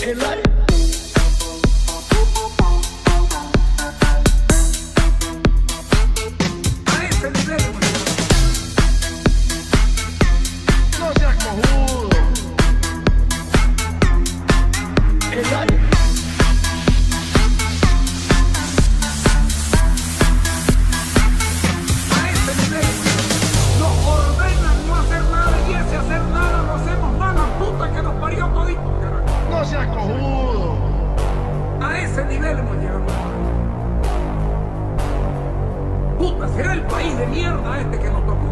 El aire. A ese nivel, no seas cojudo. El aire. A ese nivel nos ordenan no hacer nada y ese hacer nada lo hacemos mal, la puta que nos parió todito. No seas cojudo. A ese nivel hemos llegado. Puta, será el país de mierda este que nos tocó.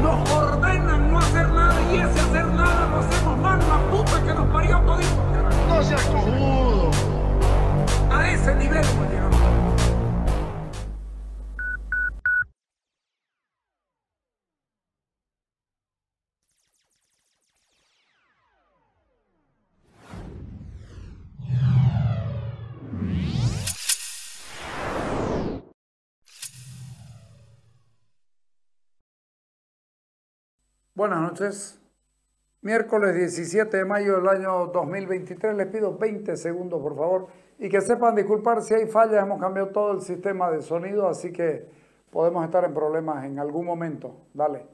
Nos ordenan no hacer nada y ese hacer nada lo hacemos mal, la puta que nos parió todito. No seas cojudo. A ese nivel hemos llegado. Buenas noches. Miércoles 17 de mayo del año 2023. Les pido 20 segundos, por favor. Y que sepan disculpar si hay fallas. Hemos cambiado todo el sistema de sonido, así que podemos estar en problemas en algún momento. Dale.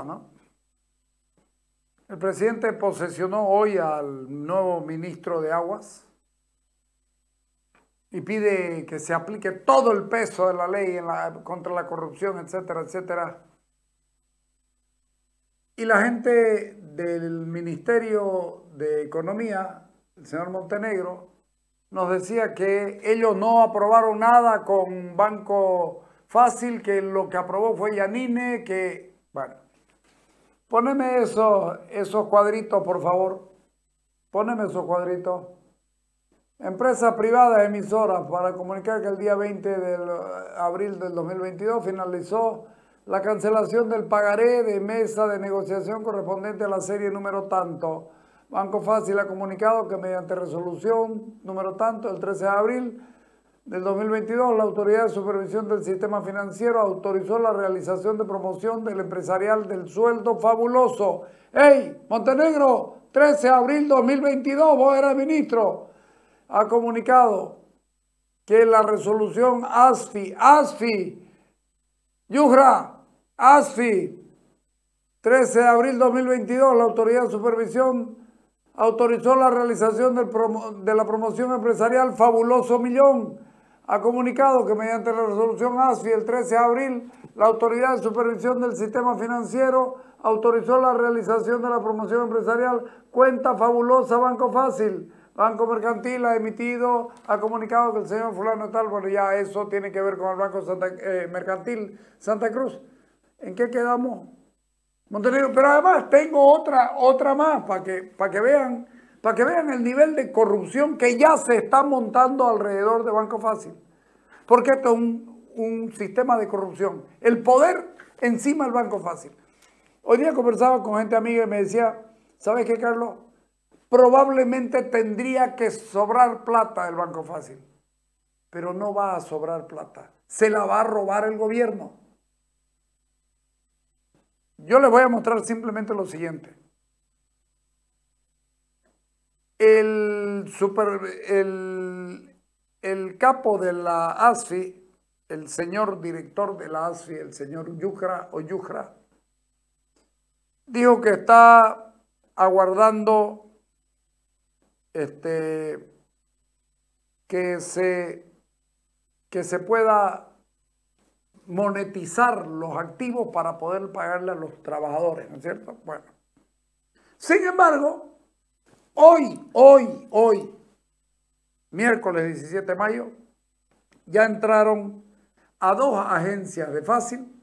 ¿No? El presidente posesionó hoy al nuevo ministro de Aguas y pide que se aplique todo el peso de la ley contra la corrupción, etcétera, etcétera. Y la gente del Ministerio de Economía, el señor Montenegro, nos decía que ellos no aprobaron nada con Banco Fácil, que lo que aprobó fue Yanine, que, bueno. Poneme esos cuadritos, por favor. Poneme esos cuadritos. Empresas privadas emisoras para comunicar que el día 20 de abril del 2022 finalizó la cancelación del pagaré de mesa de negociación correspondiente a la serie número tanto. Banco Fácil ha comunicado que mediante resolución número tanto, el 13 de abril del 2022, la Autoridad de Supervisión del Sistema Financiero autorizó la realización de promoción del empresarial del sueldo fabuloso. ¡Ey, Montenegro! 13 de abril 2022, vos eras ministro. Ha comunicado que la resolución ASFI, Yujra, ASFI, 13 de abril 2022, la Autoridad de Supervisión autorizó la realización de la promoción empresarial Fabuloso Millón. Ha comunicado que mediante la resolución ASFI el 13 de abril, la Autoridad de Supervisión del Sistema Financiero autorizó la realización de la promoción empresarial Cuenta Fabulosa Banco Fácil. Banco Mercantil ha comunicado que el señor fulano tal, bueno, ya eso tiene que ver con el Banco Mercantil Santa Cruz. ¿En qué quedamos? Montenegro, pero además tengo otra más para que vean el nivel de corrupción que ya se está montando alrededor de Banco Fácil. Porque esto es un sistema de corrupción. El poder encima del Banco Fácil. Hoy día conversaba con gente amiga y me decía, ¿sabes qué, Carlos? Probablemente tendría que sobrar plata el Banco Fácil. Pero no va a sobrar plata. Se la va a robar el gobierno. Yo les voy a mostrar simplemente lo siguiente. El capo de la ASFI, el señor director de la ASFI, el señor Yujra, dijo que está aguardando que se pueda monetizar los activos para poder pagarle a los trabajadores, ¿no es cierto? Bueno, sin embargo, hoy, miércoles 17 de mayo, ya entraron a 2 agencias de Fácil,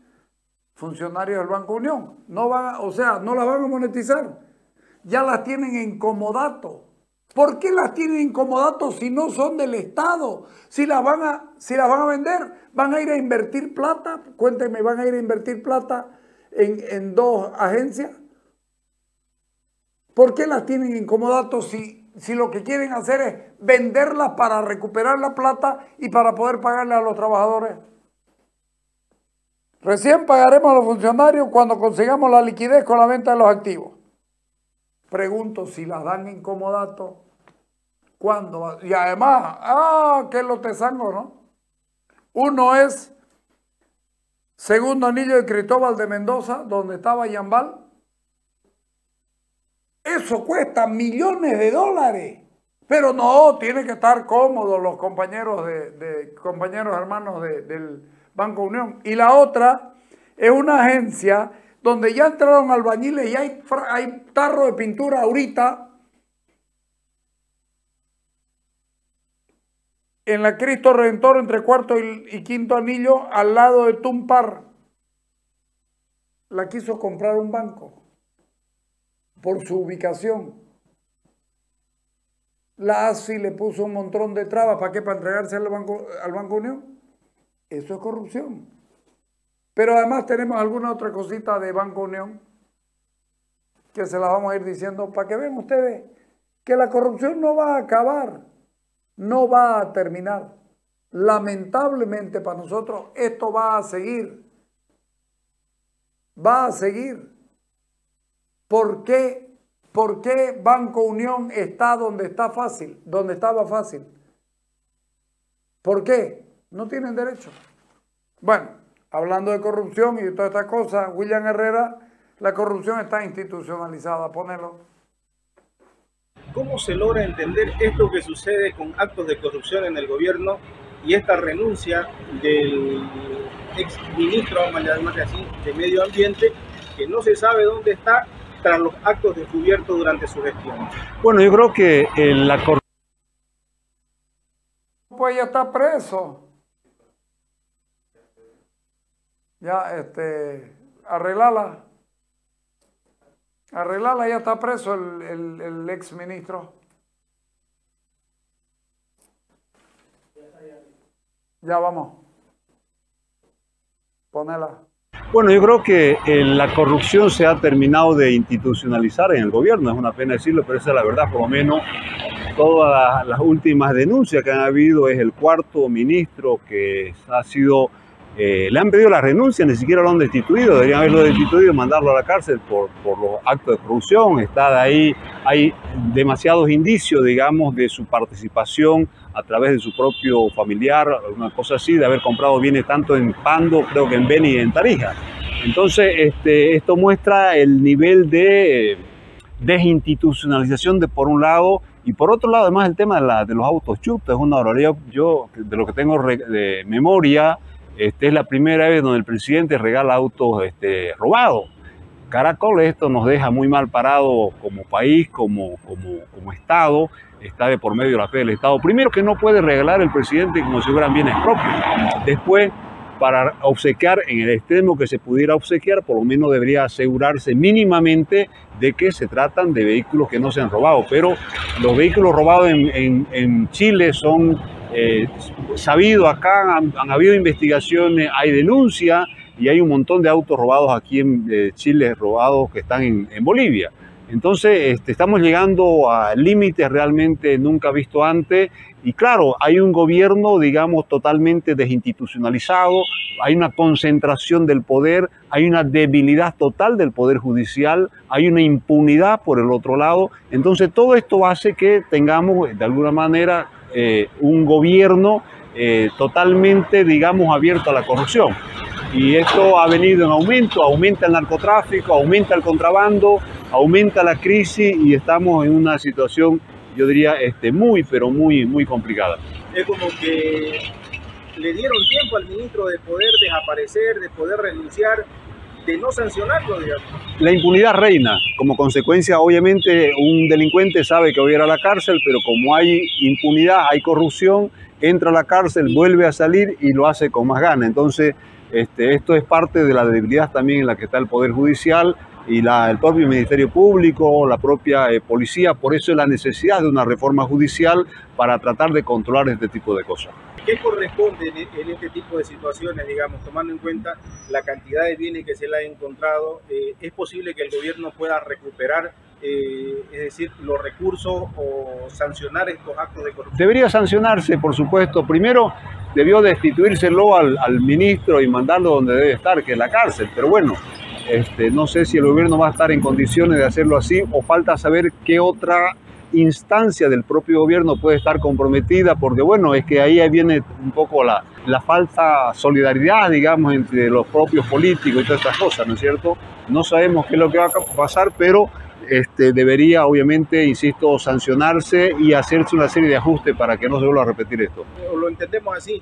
funcionarios del Banco Unión. No las van a monetizar, ya las tienen en comodato. ¿Por qué las tienen en comodato si no son del Estado? Si las van a vender, van a ir a invertir plata. Cuéntenme, ¿van a ir a invertir plata en dos agencias? ¿Por qué las tienen en comodato si lo que quieren hacer es venderlas para recuperar la plata y para poder pagarle a los trabajadores? Recién pagaremos a los funcionarios cuando consigamos la liquidez con la venta de los activos. Pregunto, si las dan en comodato, ¿cuándo? Y además, que lo tesango, ¿no? Uno es Segundo Anillo de Cristóbal de Mendoza, donde estaba Yambal. Eso cuesta millones de dólares. Pero no, tienen que estar cómodos los compañeros compañeros hermanos del Banco Unión. Y la otra es una agencia donde ya entraron albañiles y hay tarro de pintura ahorita en la Cristo Redentor entre cuarto y quinto anillo, al lado de Tumpar. La quiso comprar un banco por su ubicación. La ASFI le puso un montón de trabas. ¿Para qué? ¿Para entregarse al Banco Unión? Eso es corrupción. Pero además tenemos alguna otra cosita de Banco Unión que se las vamos a ir diciendo para que vean ustedes que la corrupción no va a acabar, no va a terminar. Lamentablemente para nosotros esto va a seguir. Va a seguir. ¿Por qué? ¿Por qué Banco Unión está donde está fácil, donde estaba fácil? ¿Por qué? No tienen derecho. Bueno, hablando de corrupción y de todas estas cosas, William Herrera, la corrupción está institucionalizada. Ponelo. ¿Cómo se logra entender esto que sucede con actos de corrupción en el gobierno y esta renuncia del ex ministro, vamos a llamarle así, de Medio Ambiente, que no se sabe dónde está tras los actos descubiertos durante su gestión? Bueno, yo creo que la corrupción... Pues ya está preso. Ya, arreglala. Arreglala, ya está preso el ex ministro. Ya vamos. Ponela. Bueno, yo creo que la corrupción se ha terminado de institucionalizar en el gobierno. Es una pena decirlo, pero esa es la verdad. Por lo menos todas las últimas denuncias que han habido es el cuarto ministro que ha sido... le han pedido la renuncia, ni siquiera lo han destituido. Deberían haberlo destituido y mandarlo a la cárcel por los actos de corrupción. Está ahí, hay demasiados indicios, digamos, de su participación a través de su propio familiar, una cosa así, de haber comprado bienes tanto en Pando, creo que en Beni y en Tarija. Entonces, esto muestra el nivel de desinstitucionalización por un lado, y por otro lado, además, el tema de los autos chutos es una barbaridad. Yo, de lo que tengo de memoria, es la primera vez donde el presidente regala autos robados. Caracol, esto nos deja muy mal parado como país, como Estado. Está de por medio la fe del Estado. Primero, que no puede regalar el presidente como si fueran bienes propios. Después, para obsequiar en el extremo que se pudiera obsequiar, por lo menos debería asegurarse mínimamente de que se tratan de vehículos que no se han robado. Pero los vehículos robados en Chile son sabidos. Acá han habido investigaciones, hay denuncias y hay un montón de autos robados aquí en Chile, robados que están en Bolivia. Entonces estamos llegando a límites realmente nunca visto antes. Y claro, hay un gobierno, digamos, totalmente desinstitucionalizado, hay una concentración del poder, hay una debilidad total del poder judicial, hay una impunidad por el otro lado. Entonces todo esto hace que tengamos de alguna manera un gobierno totalmente, digamos, abierto a la corrupción. Y esto ha venido en aumento, aumenta el narcotráfico, aumenta el contrabando, aumenta la crisis y estamos en una situación, yo diría, muy, pero muy complicada. Es como que le dieron tiempo al ministro de poder desaparecer, de poder renunciar, de no sancionarlo, digamos. La impunidad reina. Como consecuencia, obviamente, un delincuente sabe que va a ir a la cárcel, pero como hay impunidad, hay corrupción, entra a la cárcel, vuelve a salir y lo hace con más ganas. Entonces, esto es parte de la debilidad también en la que está el Poder Judicial. y el propio Ministerio Público, la propia policía. Por eso es la necesidad de una reforma judicial para tratar de controlar este tipo de cosas. ¿Qué corresponde en este tipo de situaciones, digamos, tomando en cuenta la cantidad de bienes que se le ha encontrado? ¿Es posible que el gobierno pueda recuperar, es decir, los recursos o sancionar estos actos de corrupción? Debería sancionarse, por supuesto. Primero debió destituírselo al ministro y mandarlo donde debe estar, que es la cárcel. Pero bueno, no sé si el gobierno va a estar en condiciones de hacerlo así, o falta saber qué otra instancia del propio gobierno puede estar comprometida, porque bueno, es que ahí viene un poco la falta solidaridad, digamos, entre los propios políticos y todas estas cosas, ¿no es cierto? No sabemos qué es lo que va a pasar, pero debería, obviamente, insisto, sancionarse y hacerse una serie de ajustes para que no se vuelva a repetir esto. Lo entendemos así.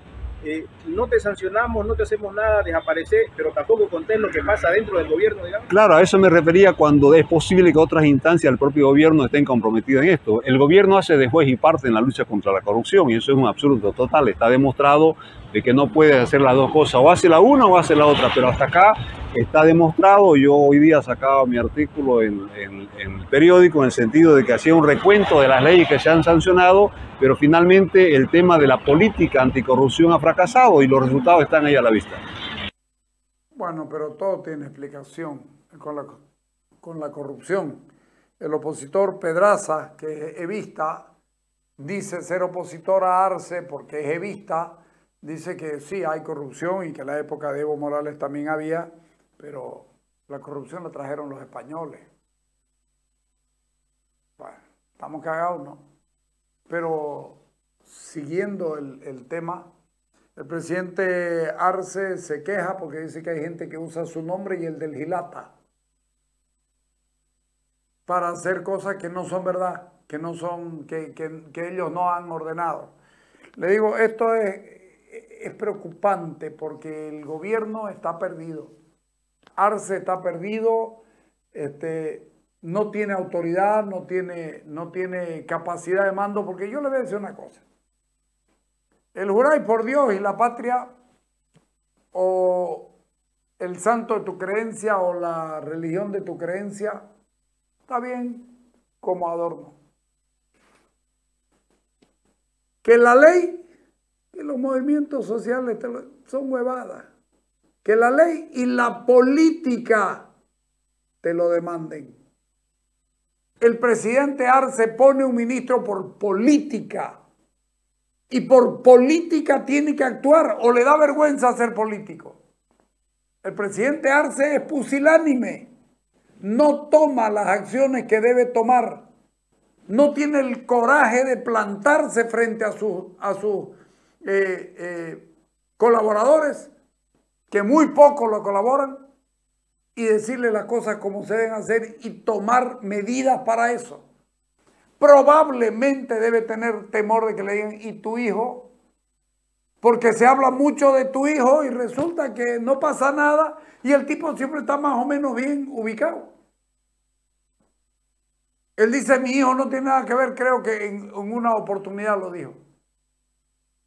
No te sancionamos, no te hacemos nada, desaparecer, pero tampoco contés lo que pasa dentro del gobierno, digamos. Claro, a eso me refería cuando es posible que otras instancias del propio gobierno estén comprometidas en esto. El gobierno hace de juez y parte en la lucha contra la corrupción y eso es un absurdo total. Está demostrado de que no puedes hacer las dos cosas, o hace la una o hace la otra, pero hasta acá está demostrado. Yo hoy día sacaba mi artículo en el periódico en el sentido de que hacía un recuento de las leyes que se han sancionado, pero finalmente el tema de la política anticorrupción ha fracasado y los resultados están ahí a la vista. Bueno, pero todo tiene explicación con la corrupción. El opositor Pedraza, que es evista, dice ser opositor a Arce porque es evista. Dice que sí, hay corrupción y que en la época de Evo Morales también había, pero la corrupción la trajeron los españoles. Bueno, estamos cagados, ¿no? Pero siguiendo el tema, el presidente Arce se queja porque dice que hay gente que usa su nombre y el del Gilata para hacer cosas que no son verdad, que no son, que ellos no han ordenado. Le digo, esto es preocupante porque el gobierno está perdido. Arce está perdido, no tiene autoridad, no tiene capacidad de mando, porque yo le voy a decir una cosa. El jurar por Dios y la patria, o el santo de tu creencia, o la religión de tu creencia, está bien como adorno. Que la ley y los movimientos sociales son huevadas. Que la ley y la política te lo demanden. El presidente Arce pone un ministro por política. Y por política tiene que actuar o le da vergüenza ser político. El presidente Arce es pusilánime. No toma las acciones que debe tomar. No tiene el coraje de plantarse frente a sus colaboradores, que muy pocos lo colaboran, y decirle las cosas como se deben hacer y tomar medidas para eso. Probablemente debe tener temor de que le digan, ¿y tu hijo? Porque se habla mucho de tu hijo y resulta que no pasa nada y el tipo siempre está más o menos bien ubicado. Él dice, mi hijo no tiene nada que ver, creo que en una oportunidad lo dijo.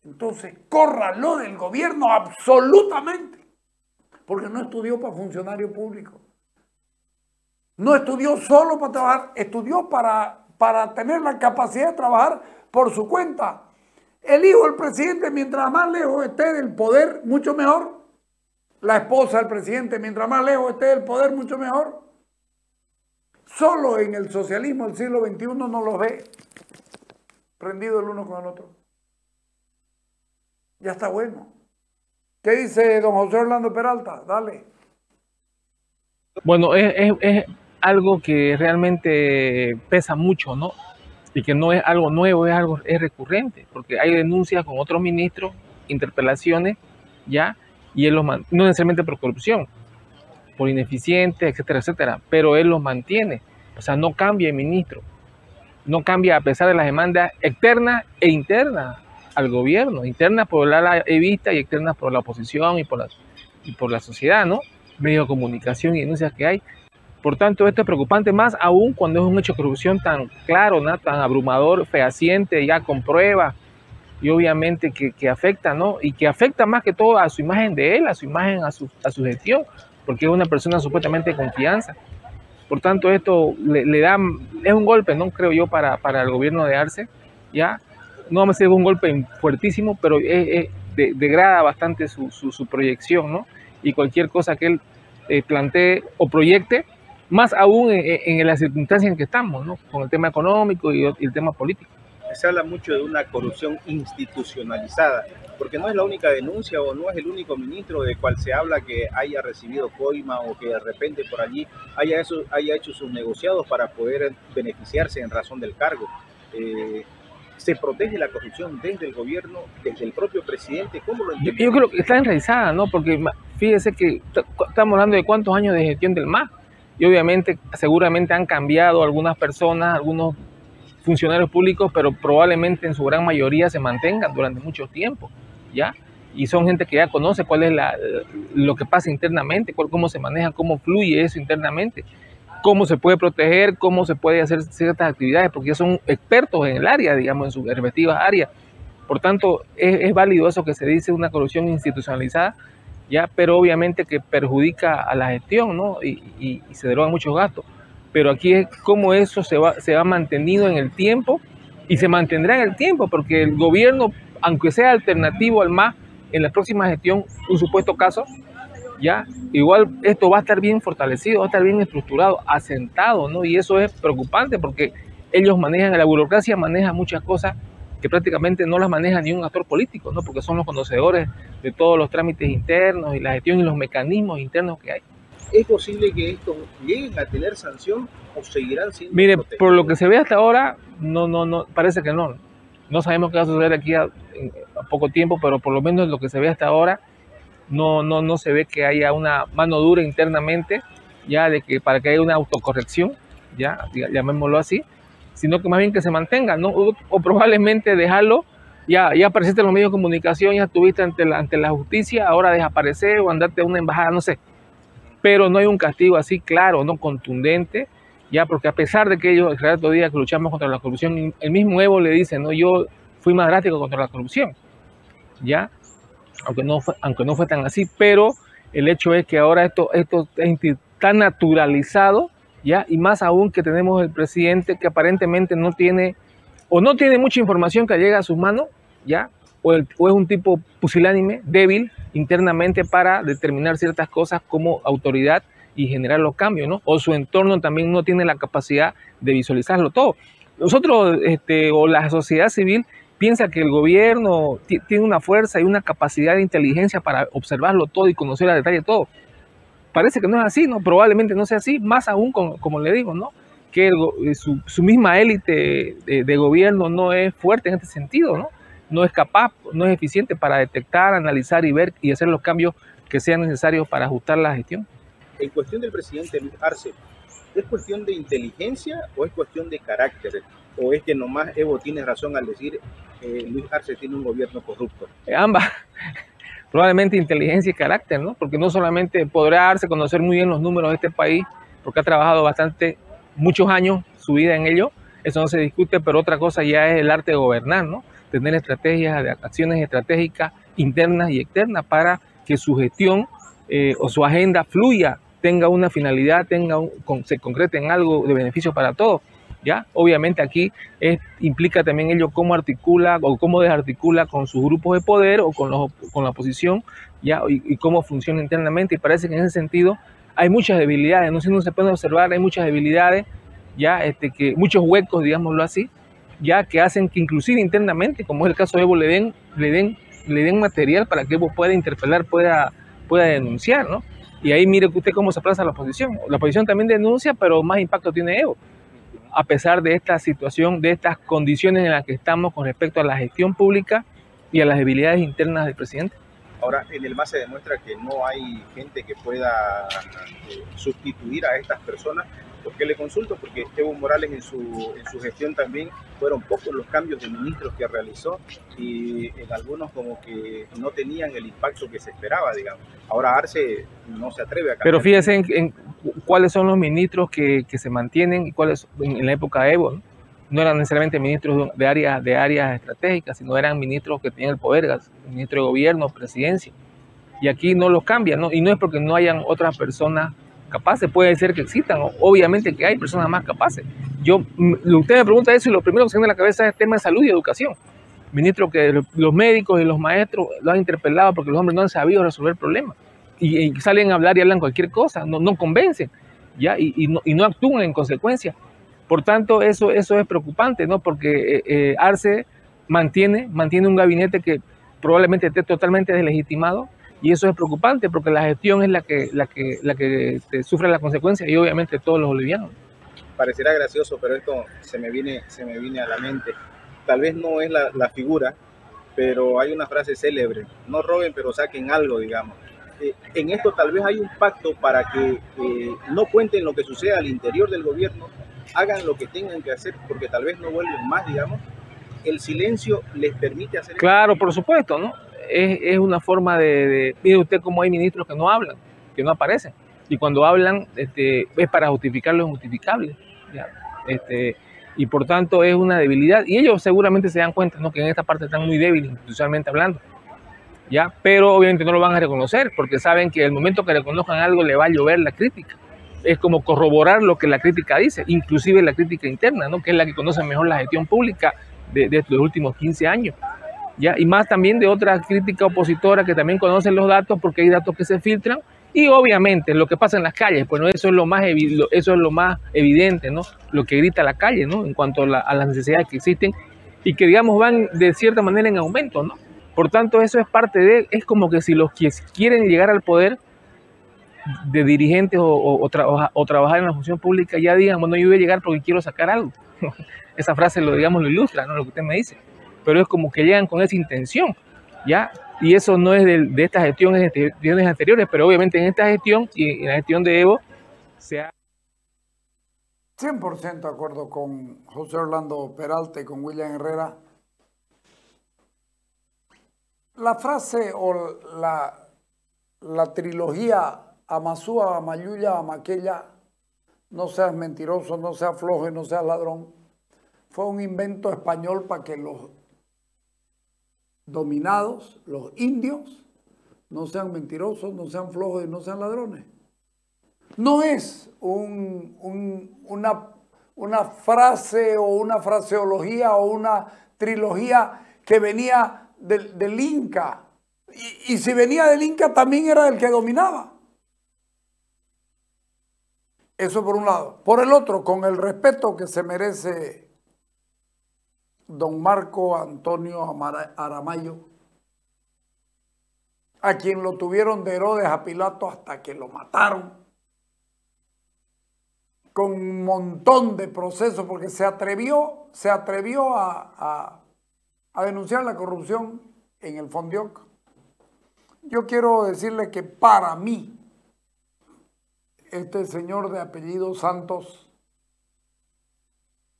Entonces, córralo del gobierno absolutamente, porque no estudió para funcionario público. No estudió solo para trabajar, estudió para tener la capacidad de trabajar por su cuenta. El hijo del presidente, mientras más lejos esté del poder, mucho mejor. La esposa del presidente, mientras más lejos esté del poder, mucho mejor. Solo en el socialismo del siglo XXI no los ve prendidos el uno con el otro. Ya está bueno. ¿Qué dice don José Orlando Peralta? Dale. Bueno, es algo que realmente pesa mucho, ¿no? Y que no es algo nuevo, es recurrente, porque hay denuncias con otros ministros, interpelaciones, ¿ya? Y él no necesariamente por corrupción, por ineficiente, etcétera, etcétera, pero él los mantiene. O sea, no cambia el ministro. No cambia a pesar de las demandas externas e internas al gobierno, internas por la evista y externas por la oposición y por la sociedad, ¿no? Medios de comunicación y denuncias que hay. Por tanto, esto es preocupante más aún cuando es un hecho de corrupción tan claro, ¿no? Tan abrumador, fehaciente, ya con pruebas, y obviamente que afecta, ¿no? Y que afecta más que todo a su imagen de él, a su imagen, a su gestión, porque es una persona supuestamente de confianza. Por tanto, esto le da, es un golpe, ¿no? Creo yo, para el gobierno de Arce, ¿ya? No vamos a decir un golpe fuertísimo, pero degrada bastante su proyección, ¿no? Y cualquier cosa que él plantee o proyecte, más aún en las circunstancias en que estamos, ¿no? Con el tema económico y el tema político. Se habla mucho de una corrupción institucionalizada, porque no es la única denuncia o no es el único ministro de cual se habla que haya recibido coima o que de repente por allí haya hecho sus negociados para poder beneficiarse en razón del cargo. ¿Se protege la corrupción desde el gobierno, desde el propio presidente? ¿Cómo lo entiende? Yo creo que está enraizada, ¿no? Porque fíjese que estamos hablando de cuántos años de gestión del MAS, y obviamente seguramente han cambiado algunas personas, algunos funcionarios públicos, pero probablemente en su gran mayoría se mantengan durante mucho tiempo, ¿ya? Y son gente que ya conoce cuál es lo que pasa internamente, cómo se maneja, cómo fluye eso internamente, cómo se puede proteger, cómo se puede hacer ciertas actividades, porque ya son expertos en el área, digamos, en sus respectivas áreas. Por tanto, es válido eso que se dice, una corrupción institucionalizada, ¿ya? Pero obviamente que perjudica a la gestión, ¿no? Y se derogan muchos gastos. Pero aquí es cómo eso se va mantenido en el tiempo y se mantendrá en el tiempo, porque el gobierno, aunque sea alternativo al MAS, en la próxima gestión, un supuesto caso, ya, igual esto va a estar bien fortalecido, va a estar bien estructurado, asentado, ¿no? Y eso es preocupante porque ellos manejan, la burocracia maneja muchas cosas que prácticamente no las maneja ni un actor político, ¿no? Porque son los conocedores de todos los trámites internos y la gestión y los mecanismos internos que hay. ¿Es posible que estos lleguen a tener sanción o seguirán siendo Mire, protegidos? por lo que se ve hasta ahora, no, parece que no. No sabemos qué va a suceder aquí a poco tiempo, pero por lo menos lo que se ve hasta ahora, no se ve que haya una mano dura internamente, ya de que para que haya una autocorrección, ya, llamémoslo así, sino que más bien que se mantenga, ¿no? O probablemente dejarlo, ya apareciste en los medios de comunicación, ya estuviste ante la justicia, ahora desaparecer o andarte a una embajada, no sé. Pero no hay un castigo así claro, no contundente, ya, porque a pesar de que ellos, el Gerardo Díaz, que luchamos contra la corrupción, el mismo Evo le dice, no, yo fui más drástico contra la corrupción, aunque no fue tan así, pero el hecho es que ahora esto está naturalizado, ¿ya? Y más aún que tenemos el presidente que aparentemente no tiene mucha información que llega a sus manos, ¿ya? O es un tipo pusilánime, débil internamente para determinar ciertas cosas como autoridad y generar los cambios, ¿no? O su entorno también no tiene la capacidad de visualizarlo todo. Nosotros, o la sociedad civil, piensa que el gobierno tiene una fuerza y una capacidad de inteligencia para observarlo todo y conocer a detalle todo. Parece que no es así, ¿no? Probablemente no sea así, más aún, como le digo, ¿no? Que su misma élite de gobierno no es fuerte en este sentido, ¿no? No es capaz, no es eficiente para detectar, analizar y ver y hacer los cambios que sean necesarios para ajustar la gestión. En cuestión del presidente Luis Arce, ¿es cuestión de inteligencia o es cuestión de carácter? ¿O es que nomás Evo tiene razón al decir Luis Arce tiene un gobierno corrupto? Ambas. Probablemente inteligencia y carácter, ¿no? Porque no solamente podrá Arce conocer muy bien los números de este país, porque ha trabajado muchos años su vida en ello, eso no se discute, pero otra cosa ya es el arte de gobernar, ¿no? Tener estrategias, acciones estratégicas internas y externas para que su gestión o su agenda fluya, tenga una finalidad, se concrete en algo de beneficio para todos, ¿ya? Obviamente aquí implica también ello cómo articula o cómo desarticula con sus grupos de poder o con la oposición, ¿ya? Y cómo funciona internamente, y parece que en ese sentido hay muchas debilidades, no sé si uno se puede observar, hay muchas debilidades, ya, que muchos huecos, digámoslo así, ya, que hacen que inclusive internamente, como es el caso de Evo, le den material para que Evo pueda interpelar, pueda denunciar, ¿no? Y ahí mire usted cómo se aplaza la oposición. La oposición también denuncia, pero más impacto tiene Evo, a pesar de esta situación, de estas condiciones en las que estamos con respecto a la gestión pública y a las debilidades internas del presidente. Ahora, en el MAS se demuestra que no hay gente que pueda sustituir a estas personas. ¿Por qué le consulto? Porque Evo Morales en su gestión también fueron pocos los cambios de ministros que realizó y en algunos como que no tenían el impacto que se esperaba, digamos. Ahora Arce no se atreve a cambiar. Pero fíjese en cuáles son los ministros que se mantienen y cuáles en la época de Evo, ¿no? No eran necesariamente ministros de áreas estratégicas, sino eran ministros que tenían el poder, ministro de gobierno, presidencia. Y aquí no los cambian, ¿no? Y no es porque no hayan otras personas capaces, puede ser que existan, obviamente que hay personas más capaces. Usted me pregunta eso y lo primero que se viene a la cabeza es el tema de salud y educación. Ministro, que los médicos y los maestros lo han interpelado porque los hombres no han sabido resolver problemas y salen a hablar y hablan cualquier cosa, no convencen, ¿ya? Y no actúan en consecuencia. Por tanto, eso es preocupante, ¿no? Porque Arce mantiene un gabinete que probablemente esté totalmente deslegitimado, y eso es preocupante porque la gestión es la que sufre las consecuencias, y obviamente todos los bolivianos. Parecerá gracioso, pero esto se me viene a la mente. Tal vez no es la figura, pero hay una frase célebre: no roben, pero saquen algo, digamos. En esto tal vez hay un pacto para que no cuenten lo que sucede al interior del gobierno, hagan lo que tengan que hacer, porque tal vez no vuelven más, digamos. El silencio les permite hacer. Claro, por supuesto, ¿no? Es una forma mire usted cómo hay ministros que no hablan, que no aparecen, y cuando hablan es para justificar lo injustificable, ¿ya? Y por tanto es una debilidad, y ellos seguramente se dan cuenta, ¿no?, que en esta parte están muy débiles institucionalmente hablando, ¿ya? Pero obviamente no lo van a reconocer, porque saben que el momento que reconozcan algo le va a llover la crítica. Es como corroborar lo que la crítica dice, inclusive la crítica interna, ¿no?, que es la que conoce mejor la gestión pública de los últimos 15 años, ¿ya? Y más también de otra crítica opositora que también conocen los datos, porque hay datos que se filtran, y obviamente lo que pasa en las calles, bueno, eso es lo más evidente, ¿no?, lo que grita la calle, ¿no?, en cuanto a las necesidades que existen y que, digamos, van de cierta manera en aumento, ¿no? Por tanto, eso es parte es como que si los que quieren llegar al poder de dirigentes o trabajar en la función pública ya digan, bueno, yo voy a llegar porque quiero sacar algo. Esa frase lo ilustra, ¿no?, lo que usted me dice. Pero es como que llegan con esa intención, ¿ya? Y eso no es de estas gestiones anteriores, pero obviamente en esta gestión y en la gestión de Evo se ha... 100% de acuerdo con José Orlando Peralta y con William Herrera. La frase o la trilogía Amasúa, Amayuya, Amaquella, no seas mentiroso, no seas flojo y no seas ladrón, fue un invento español para que los dominados, los indios, no sean mentirosos, no sean flojos y no sean ladrones. No es una frase o una fraseología o una trilogía que venía del Inca. Y si venía del Inca también era el que dominaba. Eso por un lado. Por el otro, con el respeto que se merece don Marco Antonio Aramayo, a quien lo tuvieron de Herodes a Pilato hasta que lo mataron, con un montón de procesos, porque se atrevió a denunciar la corrupción en el Fondioc. Yo quiero decirle que para mí, este señor de apellido Santos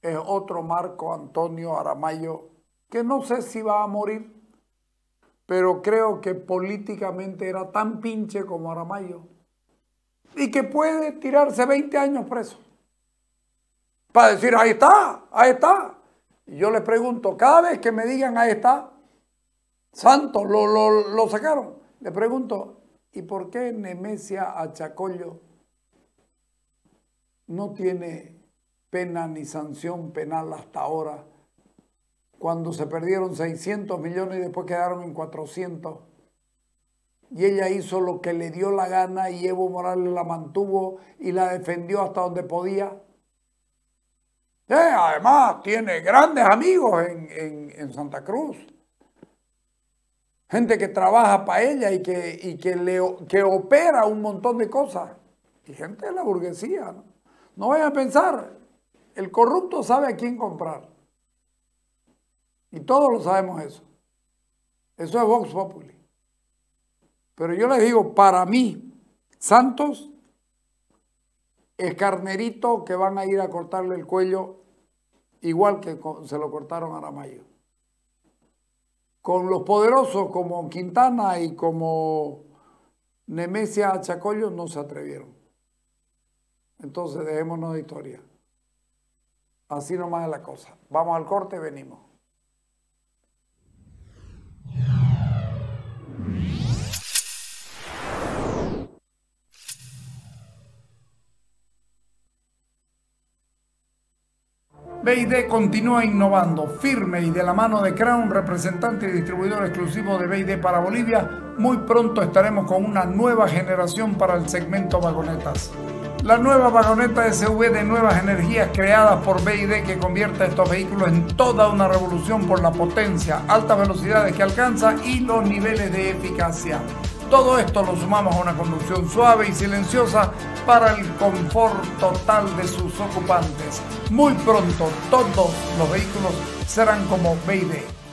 es otro Marco Antonio Aramayo, que no sé si va a morir, pero creo que políticamente era tan pinche como Aramayo y que puede tirarse 20 años preso para decir, ahí está, ahí está. Y yo les pregunto, cada vez que me digan, ahí está, Santos, lo sacaron, le pregunto, ¿y por qué Nemesia Achacollo no tiene pena ni sanción penal hasta ahora, cuando se perdieron 600 millones y después quedaron en 400? Y ella hizo lo que le dio la gana y Evo Morales la mantuvo y la defendió hasta donde podía. Además, tiene grandes amigos en Santa Cruz. Gente que trabaja para ella y que opera un montón de cosas. Y gente de la burguesía, ¿no? No vayan a pensar, el corrupto sabe a quién comprar. Y todos lo sabemos eso. Eso es Vox Populi. Pero yo les digo, para mí, Santos es carnerito que van a ir a cortarle el cuello igual que se lo cortaron a Aramayo. Con los poderosos como Quintana y como Nemesia Achacollo no se atrevieron. Entonces dejémonos de historia. Así nomás es la cosa. Vamos al corte y venimos. BYD continúa innovando, firme y de la mano de Crown, representante y distribuidor exclusivo de BYD para Bolivia. Muy pronto estaremos con una nueva generación para el segmento vagonetas. La nueva vagoneta SUV de nuevas energías creadas por BYD, que convierte a estos vehículos en toda una revolución por la potencia, altas velocidades que alcanza y los niveles de eficacia. Todo esto lo sumamos a una conducción suave y silenciosa para el confort total de sus ocupantes. Muy pronto todos los vehículos serán como BYD.